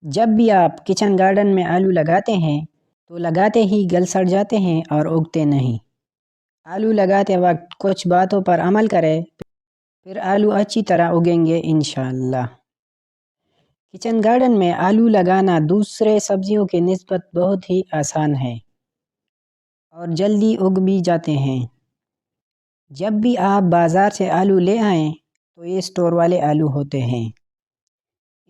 جب بھی آپ کچن گارڈن میں آلو لگاتے ہیں تو لگاتے ہی گل سڑ جاتے ہیں اور اگتے نہیں۔ آلو لگاتے وقت کچھ باتوں پر عمل کریں، پھر آلو اچھی طرح اگیں گے انشاءاللہ۔ کچن گارڈن میں آلو لگانا دوسرے سبزیوں کی نسبت بہت ہی آسان ہے اور جلدی اگ بھی جاتے ہیں۔ جب بھی آپ بازار سے آلو لے آئیں تو یہ اسٹور والے آلو ہوتے ہیں۔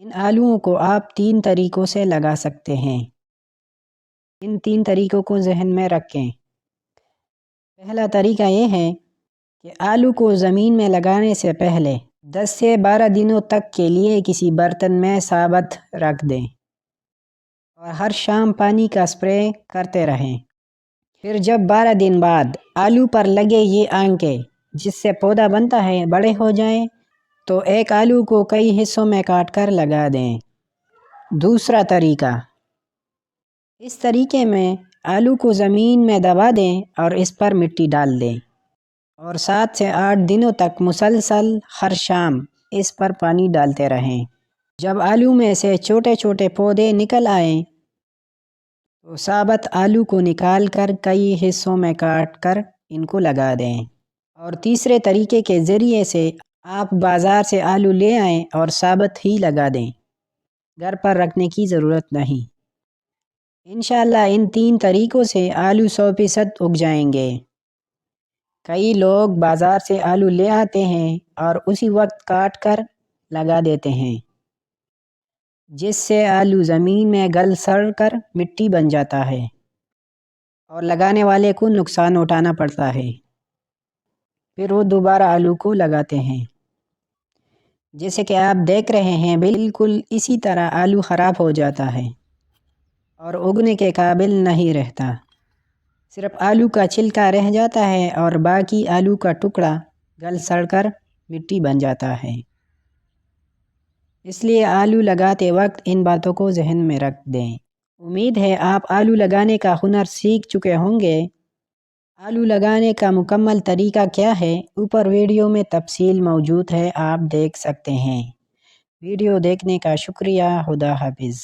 ان آلوؤں کو آپ 3 طریقوں سے لگا سکتے ہیں۔ ان 3 طریقوں کو ذہن میں رکھیں۔ پہلا طریقہ یہ ہے کہ آلو کو زمین میں لگانے سے پہلے 10 سے 12 دنوں تک کے لیے کسی برتن میں ثابت رکھ دیں اور ہر شام پانی کا اسپرے کرتے رہیں۔ پھر جب 12 دن بعد آلو پر لگے یہ آنکے جس سے پودا بنتا ہے بڑے ہو جائیں تو ایک آلو کو کئی حصوں میں کاٹ کر لگا دیں۔ دوسرا طریقہ، اس طریقے میں آلو کو زمین میں دبا دیں اور اس پر مٹی ڈال دیں اور 7 سے 8 دنوں تک مسلسل ہر شام اس پر پانی ڈالتے رہیں۔ جب آلو میں سے چھوٹے چھوٹے پودے نکل آئیں تو ثابت آلو کو نکال کر کئی حصوں میں کاٹ کر ان کو لگا دیں۔ اور تیسرے طریقے کے ذریعے سے آپ بازار سے آلو لے آئیں اور ثابت ہی لگا دیں، گھر پر رکھنے کی ضرورت نہیں۔ انشاءاللہ ان 3 طریقوں سے آلو 100% اگ جائیں گے۔ کئی لوگ بازار سے آلو لے آتے ہیں اور اسی وقت کاٹ کر لگا دیتے ہیں، جس سے آلو زمین میں گل سڑ کر مٹی بن جاتا ہے اور لگانے والے کو نقصان اٹھانا پڑتا ہے۔ پھر وہ دوبارہ آلو کو لگاتے ہیں۔ جیسے کہ آپ دیکھ رہے ہیں بالکل اسی طرح آلو خراب ہو جاتا ہے اور اگنے کے قابل نہیں رہتا۔ صرف آلو کا چھلکا رہ جاتا ہے اور باقی آلو کا ٹکڑا گل سڑ کر مٹی بن جاتا ہے۔ اس لیے آلو لگاتے وقت ان باتوں کو ذہن میں رکھ دیں۔ امید ہے آپ آلو لگانے کا ہنر سیکھ چکے ہوں گے۔ آلو لگانے کا مکمل طریقہ کیا ہے اوپر ویڈیو میں تفصیل موجود ہے، آپ دیکھ سکتے ہیں۔ ویڈیو دیکھنے کا شکریہ۔ خدا حافظ۔